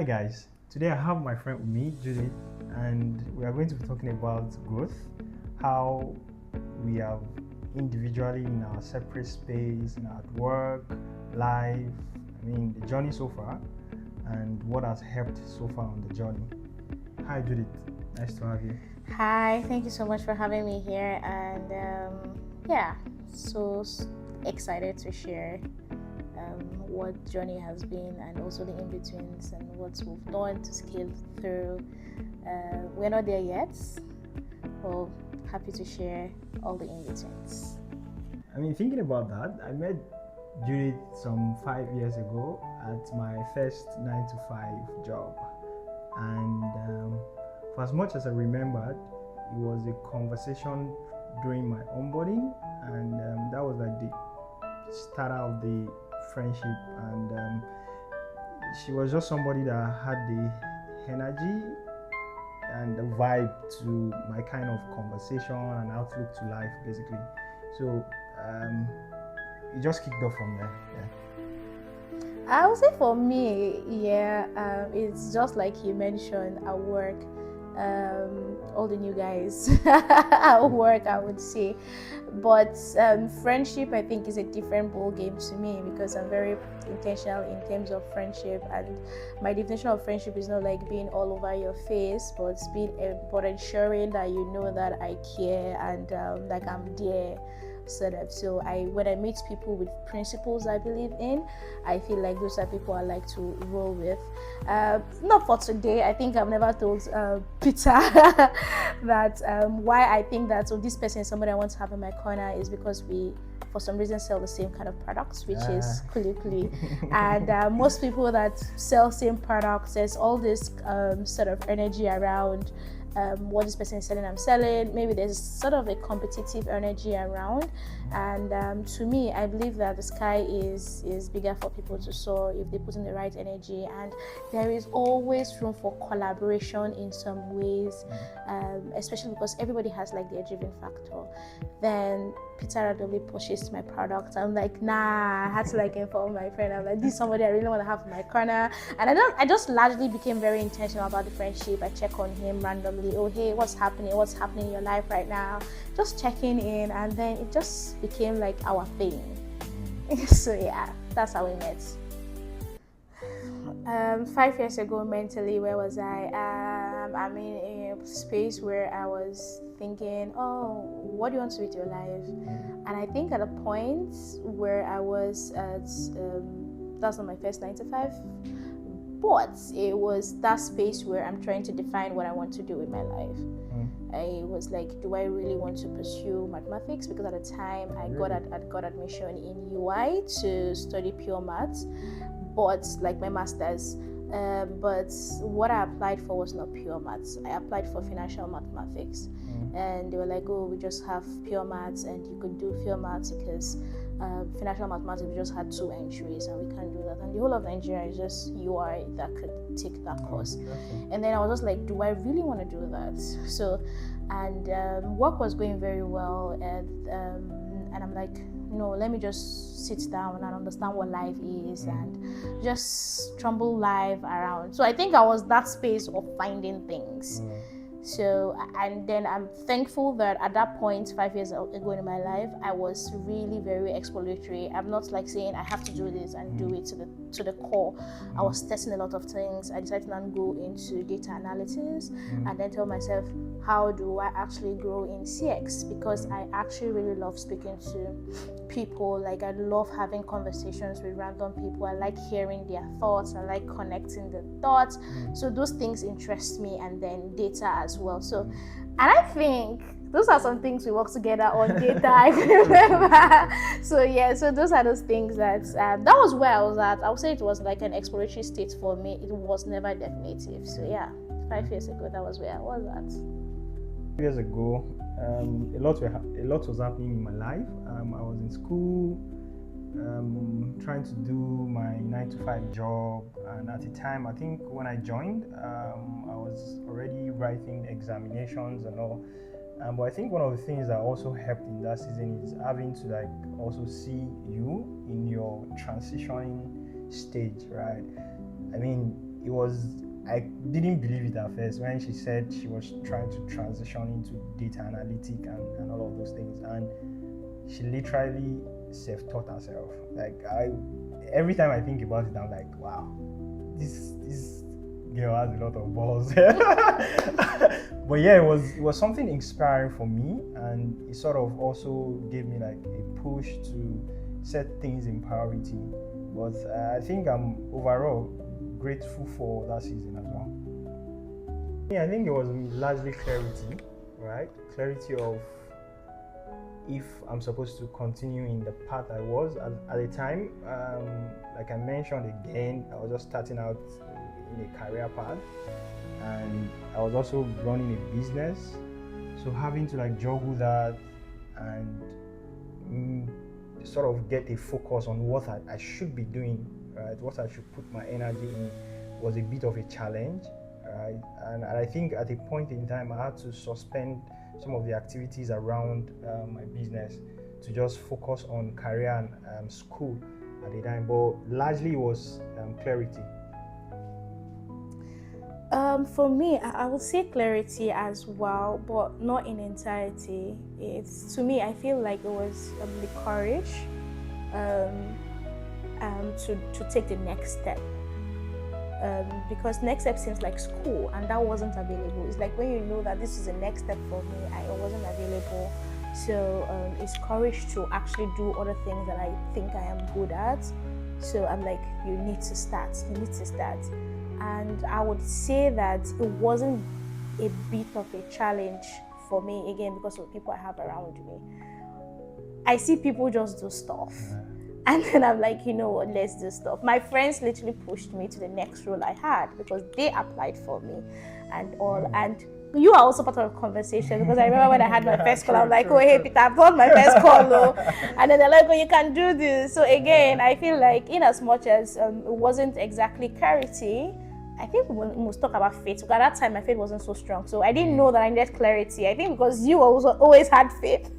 Hi guys, today I have my friend with me, Judith, and we are going to be talking about growth, how we have individually in our separate space, in our work, life, the journey so far, and what has helped so far on the journey. Hi Judith, nice to have you. Hi, thank you so much for having me here. And yeah, so excited to share what journey has been and also the in betweens and what we've done to scale through. We're not there yet, but happy to share all the in betweens. Thinking about that, I met Judith some 5 years ago at my first 9 to 5 job, and for as much as I remembered, it was a conversation during my onboarding, and that was like the start of the friendship. And she was just somebody that had the energy and the vibe to my kind of conversation and outlook to life, basically. So it just kicked off from there. I would say for me, yeah, it's just like you mentioned at work. All the new guys at work, I would say, but friendship, I think, is a different ball game to me because I'm very intentional in terms of friendship, and my definition of friendship is not like being all over your face, but ensuring that you know that I care and like I'm there sort of. So when I meet people with principles I believe in, I feel like those are people I like to roll with. Not for today. I think I've never told Peter that why I think that this person is somebody I want to have in my corner is because we for some reason sell the same kind of products, which is Kuli Kuli. And most people that sell same products, there's all this sort of energy around what this person is selling, I'm selling. Maybe there's sort of a competitive energy around, and to me, I believe that the sky is bigger for people to soar if they put in the right energy, and there is always room for collaboration in some ways, especially because everybody has like their driven factor. Then Peter randomly purchased my product. I'm like, nah, I had to like inform my friend. I'm like, this is somebody I really want to have in my corner. And I just largely became very intentional about the friendship. I check on him randomly. Oh, hey, what's happening? What's happening in your life right now? Just checking in. And then it just became like our thing. So yeah, that's how we met. 5 years ago, mentally, where was I? I'm in a space where I was thinking, oh, what do you want to do with your life? And I think at a point where I was at, that's not my first 9 to 5, but it was that space where I'm trying to define what I want to do with my life. I was like, do I really want to pursue mathematics? Because at the time I got admission in UI to study pure maths, but like my master's. But what I applied for was not pure maths. I applied for financial mathematics, and they were like, "Oh, we just have pure maths, and you could do pure maths because financial mathematics we just had 2 entries, and we can't do that. And the whole of Nigeria is just UI that could take that course." And then I was just like, "Do I really want to do that?" So, and work was going very well, and I'm like, no, let me just sit down and understand what life is and just trumble life around. So I think I was that space of finding things. So, and then I'm thankful that at that point 5 years ago in my life, I was really very exploratory. I'm not like saying I have to do this and do it to the core. I was testing a lot of things. I decided to not go into data analysis and then tell myself, how do I actually grow in CX? Because I actually really love speaking to people. Like, I love having conversations with random people. I like hearing their thoughts. I like connecting the dots. So those things interest me, and then data as well. So, and I think those are some things we work together on data. I remember. So yeah, so those are those things that was where I was at. I would say it was like an exploratory state for me. It was never definitive. So yeah, 5 years ago, that was where I was at. Years ago, a lot was happening in my life. I was in school, trying to do my 9 to 5 job, and at the time, I think when I joined, I was already writing examinations and all. But I think one of the things that also helped in that season is having to like also see you in your transitioning stage, right? it was, I didn't believe it at first when she said she was trying to transition into data analytic and all of those things, and she literally self-taught herself. Like, every time I think about it, I'm like, wow, this girl has a lot of balls. But yeah, it was something inspiring for me, and it sort of also gave me like a push to set things in priority. But I think I'm overall grateful for that season as well. Yeah, I think it was largely clarity, right? Clarity of if I'm supposed to continue in the path I was at the time. Like I mentioned again, I was just starting out in a career path, and I was also running a business. So having to like juggle that and sort of get a focus on what I should be doing, right? What I should put my energy in was a bit of a challenge, right? And I think at a point in time, I had to suspend some of the activities around my business to just focus on career and school at the time. But largely it was clarity. For me, I would say clarity as well, but not in entirety. It's, to me, I feel like it was the courage to take the next step. Because next step seems like school, and that wasn't available. It's like when you know that this is the next step for me, I wasn't available. So it's courage to actually do other things that I think I am good at. So I'm like, you need to start. And I would say that it wasn't a bit of a challenge for me, again, because of the people I have around me. I see people just do stuff. And then I'm like, you know what, let's do stuff. My friends literally pushed me to the next role I had because they applied for me and all. And you are also part of the conversation, because I remember when I had my first call, I'm like, oh, hey, Peter, I've got my first call, though. And then they're like, oh, you can do this. So again, I feel like in as much as it wasn't exactly clarity, I think we must talk about faith, because at that time my faith wasn't so strong. So I didn't know that I needed clarity. I think because you also always had faith.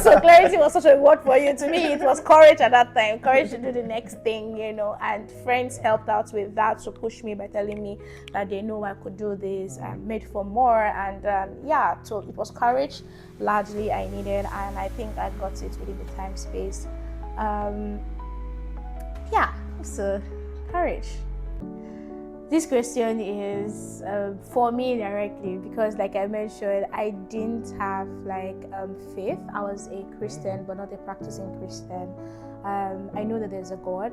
So clarity was such a word for you. To me, it was courage at that time. Courage to do the next thing, you know. And friends helped out with that to push me by telling me that they know I could do this. I'm made for more. And so it was courage largely I needed. And I think I got it within the time space. So courage. This question is for me directly, because like I mentioned, I didn't have faith. I was a Christian, but not a practicing Christian. I know that there's a God.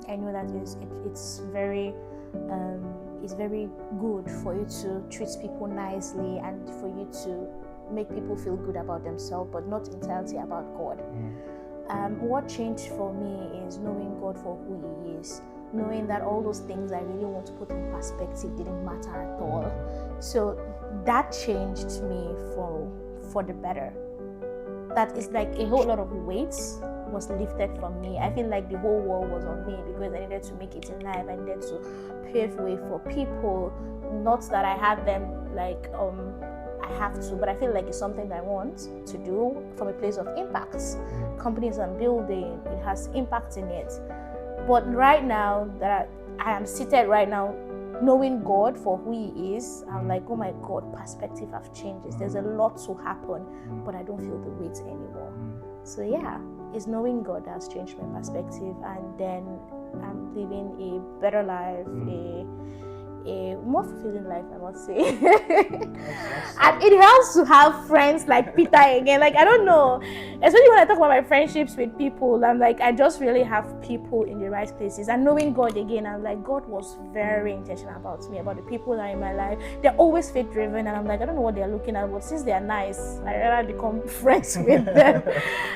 I know that it's very good for you to treat people nicely and for you to make people feel good about themselves, but not entirely about God. What changed for me is knowing God for who He is. Knowing that all those things I really want to put in perspective didn't matter at all. So that changed me for the better. That is like a whole lot of weight was lifted from me. I feel like the whole world was on me because I needed to make it in life. I needed to pave way for people. Not that I had them I have to, but I feel like it's something that I want to do from a place of impact. Companies I'm building, it has impact in it. But right now that I am seated right now, knowing God for who He is, I'm like, oh my God, perspective have changed. There's a lot to happen, but I don't feel the weight anymore. So yeah, it's knowing God that has changed my perspective, and then I'm living a better life, a more fulfilling life, I must say. And it helps to have friends like Peter again. Like, I don't know, especially when I talk about my friendships with people, I'm like, I just really have people in the right places. And knowing God again, I'm like, God was very intentional about me, about the people that are in my life. They're always faith driven, and I'm like, I don't know what they're looking at, but since they're nice, I rather become friends with them.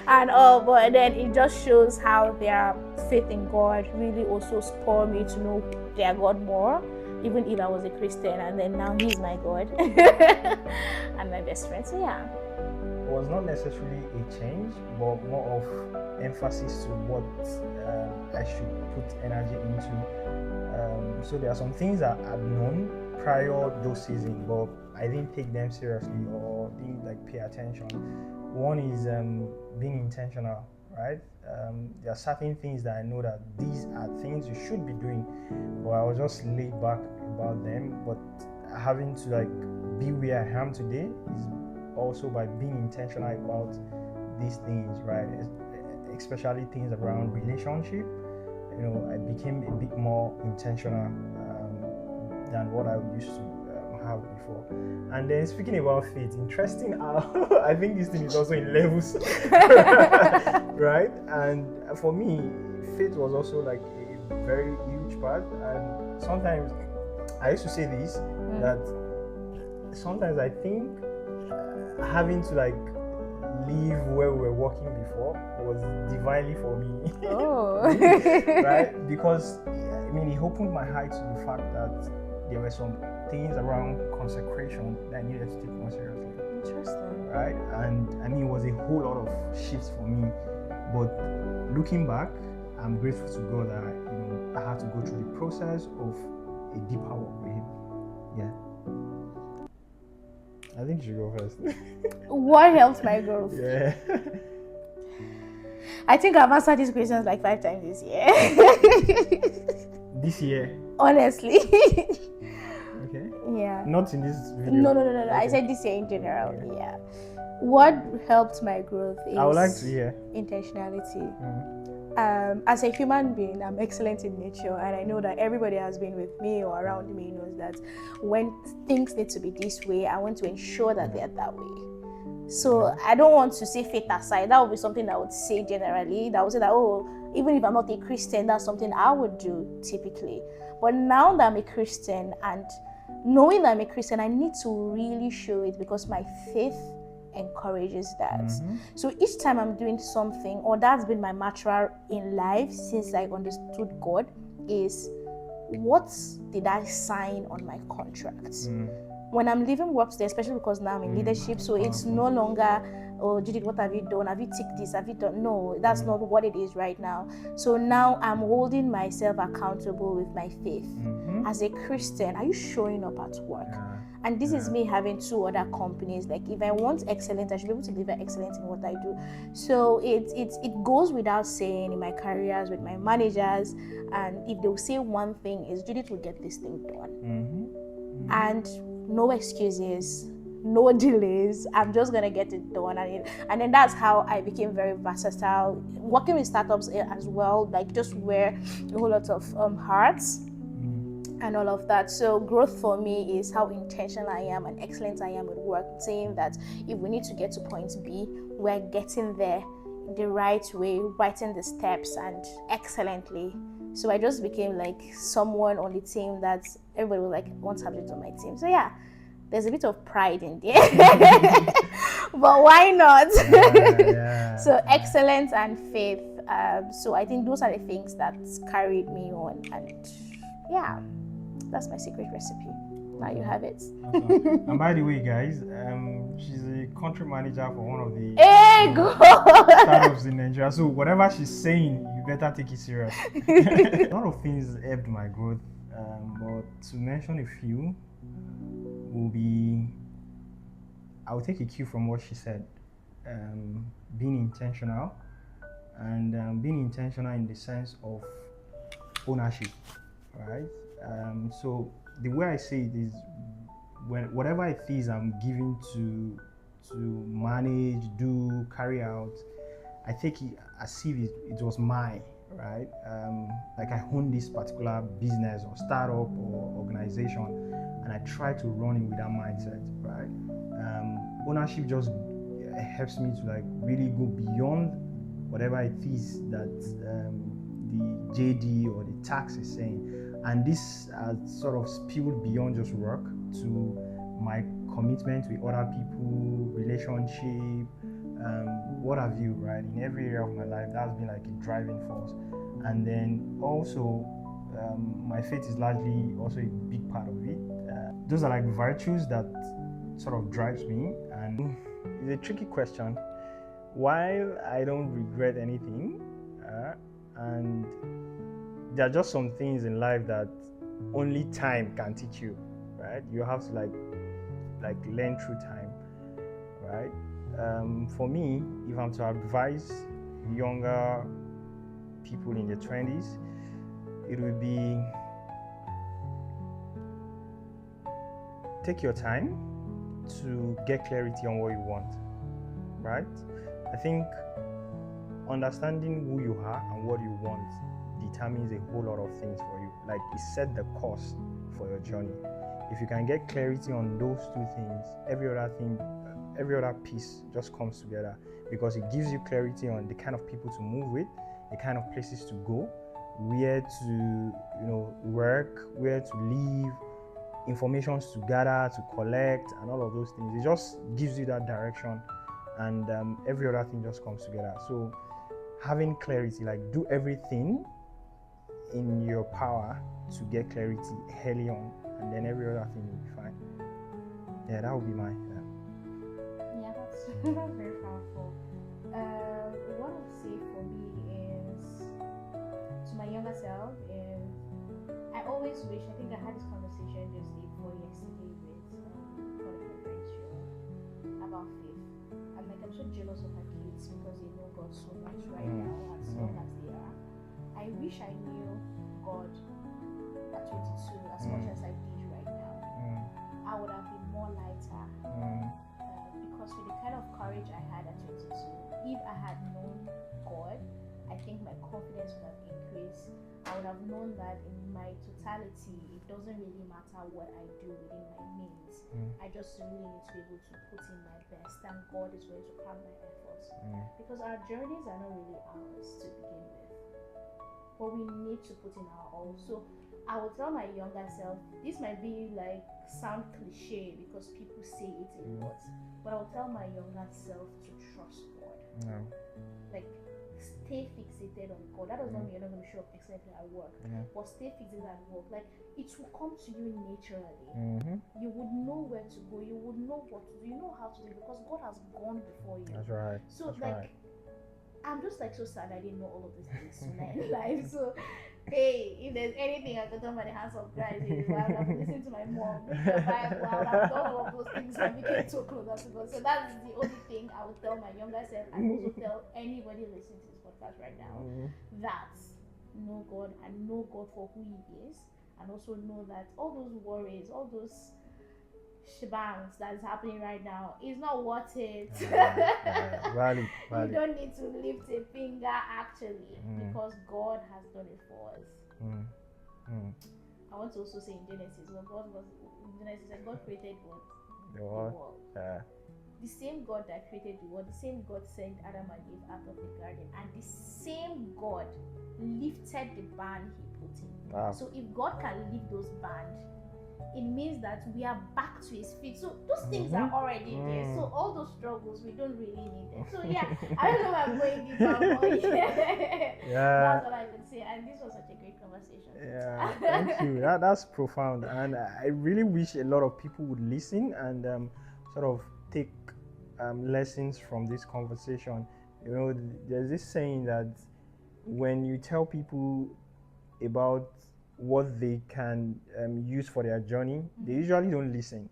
And but then it just shows how their faith in God really also spurred me to know their God more. Even if I was a Christian, and then now He's my God and my best friend. So yeah, it was not necessarily a change, but more of emphasis to what I should put energy into. So there are some things that I've known prior those seasons, but I didn't take them seriously or didn't pay attention. One is being intentional, right? There are certain things that I know that these are things you should be doing, but I was just laid back about them. But having to like be where I am today is also by being intentional about these things, right? Especially things around relationship. You know, I became a bit more intentional than what I used to have before. And then speaking about faith, interesting how I think this thing is also in levels, right? And for me, faith was also like a very huge part. And sometimes I used to say this, that sometimes I think having to like leave where we were working before was divinely for me. Oh. Right? Because I mean, it opened my eyes to the fact that there were some things around consecration that I needed to take more seriously. Interesting. Right? And I mean, it was a whole lot of shifts for me. But looking back, I'm grateful to God that I had to go through the process of a deeper walk with Him. Yeah. I think you should go first. What helped my growth? Yeah. I think I've answered these questions like 5 times this year. This year. Honestly. Okay. Yeah. Not in this video. No. Okay. I said this year in general. Okay. Yeah. What helped my growth is I would like to hear. intentionality. Mm. As a human being, I'm excellent in nature, and I know that everybody has been with me or around me knows that when things need to be this way, I want to ensure that they're that way. So I don't want to say faith aside. That would be something I would say generally. That would say that, oh, even if I'm not a Christian, that's something I would do typically. But now that I'm a Christian, and knowing that I'm a Christian, I need to really show it because my faith encourages that. Mm-hmm. So each time I'm doing something, or that's been my mantra in life since I understood God, is what did I sign on my contract? When I'm leaving workspace, especially because now I'm in leadership, so it's no longer, oh, Judith, what have you done? Have you ticked this? Have you done? No, that's not what it is right now. So now I'm holding myself accountable with my faith. As a Christian, are you showing up at work? And this is me having 2 other companies. Like, if I want excellence, I should be able to deliver excellence in what I do. So it goes without saying in my careers with my managers, and if they'll say one thing is Judith will get this thing done. And no excuses, no delays. I'm just gonna get it done, and then that's how I became very versatile. Working with startups as well, like just wear a whole lot of hearts and all of that. So growth for me is how intentional I am and excellent I am with work, saying that if we need to get to point B, we're getting there the right way, writing the steps and excellently. So I just became like someone on the team that everybody was like, wants to have it on my team. So yeah, there's a bit of pride in there. But why not? So excellence and faith. So I think those are the things that carried me on, and yeah, that's my secret recipe. Now you have it. Awesome. And by the way, guys, she's a country manager for one of the startups in Nigeria. So whatever she's saying, you better take it serious. A lot of things helped my growth, but to mention a few will be, I'll take a cue from what she said. Being intentional, and being intentional in the sense of ownership, right? So the way I say it is, whatever it is I'm giving to manage, do, carry out, I take it as if it was mine, right? Like I own this particular business or startup or organization, and I try to run it with that mindset, right? Ownership just helps me to like really go beyond whatever it is that the JD or the tax is saying. And this has sort of spilled beyond just work to my commitment with other people, relationship, what have you, right? In every area of my life, that's been like a driving force. And then also, my faith is largely also a big part of it. Those are like virtues that sort of drives me. And it's a tricky question. While I don't regret anything, and there are just some things in life that only time can teach you, right? You have to like learn through time, right? For me, if I'm to advise younger people in their 20s, it would be take your time to get clarity on what you want, right? I think understanding who you are and what you want determines a whole lot of things for you. Like, it set the course for your journey. If you can get clarity on those two things, every other piece just comes together, because it gives you clarity on the kind of people to move with, the kind of places to go, where to work, where to live, information to gather, to collect, and all of those things. It just gives you that direction, and every other thing just comes together. So having clarity, like, do everything in your power to get clarity early on, and then every other thing will be fine. Yeah, that would be my Yeah, that's very powerful. What I would say for me is, to my younger self, is I always wish, I think I had this conversation just yesterday with one of my friends about faith. I'm so jealous of my kids because they know God so much right now, as long as they are. I wish I knew God at 22 as much as I did right now. I would have been more lighter, because with the kind of courage I had at 22, if I had known God, I think my confidence would have increased. I would have known that in my totality, it doesn't really matter what I do within my means. I just really need to be able to put in my best, and God is going to crown my efforts. Because our journeys are not really ours to begin with, but we need to put in our all. So I would tell my younger self, this might be like sound cliche because people say it a lot, but I would tell my younger self to trust God. Like, stay fixated on God. That does not mean you're not going to show up excellently at work, but stay fixated at work. Like, it will come to you naturally. You would know where to go, you would know what to do, you know how to do it, because God has gone before you. That's right. So That's like, right. I'm just like so sad I didn't know all of these things sooner in life. So hey, if there's anything I could do by the hands of Christ, I would have listened to my mom, read the Bible, I would have done all of those things and became so closer to God. So that's the only thing I would tell my younger self, and also tell anybody listening to this podcast right now, that know God and know God for who He is, and also know that all those worries, all those shebangs that is happening right now is not worth it. Valid. You don't need to lift a finger actually, because God has done it for us. I want to also say in Genesis, when God was in Genesis, and God created what? The world. The same God that created the world, the same God sent Adam and Eve out of the garden, and the same God lifted the band He put in. So if God can lift those bands, it means that we are back to His feet. So those things are already there. So all those struggles, we don't really need them. So yeah, I don't know if I'm going deeper, but that's what I could say. And this was such a great conversation. Yeah, thank you. That's profound, and I really wish a lot of people would listen and sort of take lessons from this conversation. There's this saying that when you tell people about what they can use for their journey, they usually don't listen,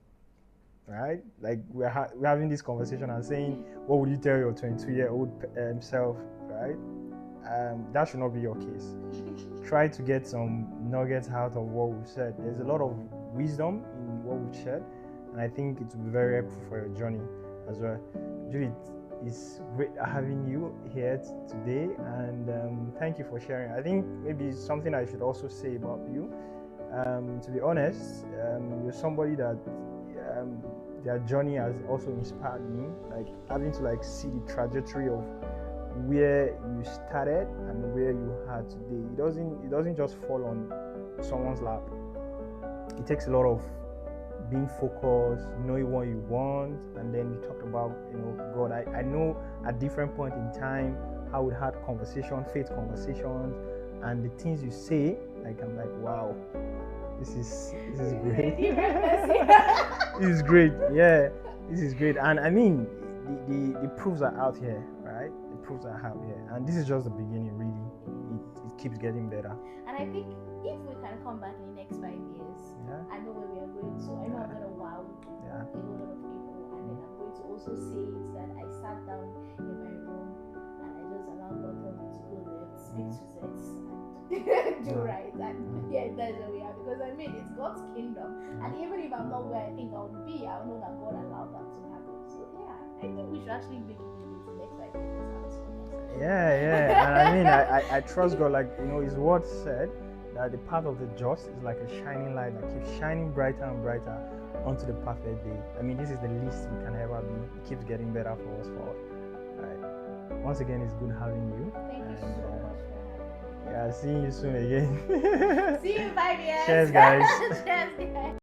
right? Like, we're having this conversation and saying, what would you tell your 22-year-old self, right? That should not be your case. Try to get some nuggets out of what we've said. There's a lot of wisdom in what we've shared, and I think it will be very helpful for your journey as well. Judith, it's great having you here today, and thank you for sharing. I think maybe something I should also say about you. To be honest, you're somebody that their journey has also inspired me. Like, having to see the trajectory of where you started and where you are today. It doesn't just fall on someone's lap. It takes a lot of being focused, knowing what you want, and then you talked about God. I know at different point in time how we had faith conversations, and the things you say, I'm like, wow, this is great. This is great. Yeah, this is great. And I mean, the proofs are out here, right? The proofs are out here, and this is just the beginning. Really, it keeps getting better. And I think if we can come back in the next 5 years, I know where we are going to. I know I'm going to wow a whole lot of people, and then I'm going to also say it that I sat down in my room and I just allowed God A to Z and do right. And yeah, that's where we are. Because I mean, it's God's kingdom, and even if I'm not where I think I would be, I know that God allowed that to happen. So yeah, I think we should actually make it the next 5 years. Have this conversation. Yeah. And I mean, I trust God. Like, His word said that the path of the just is like a shining light that keeps shining brighter and brighter onto the perfect day. I mean, this is the least we can ever be. It keeps getting better for us forward. Right. Once again, it's good having you. Thank you so much for having me. Yeah, seeing you soon again. See you in 5 years. Cheers, guys. Cheers, guys.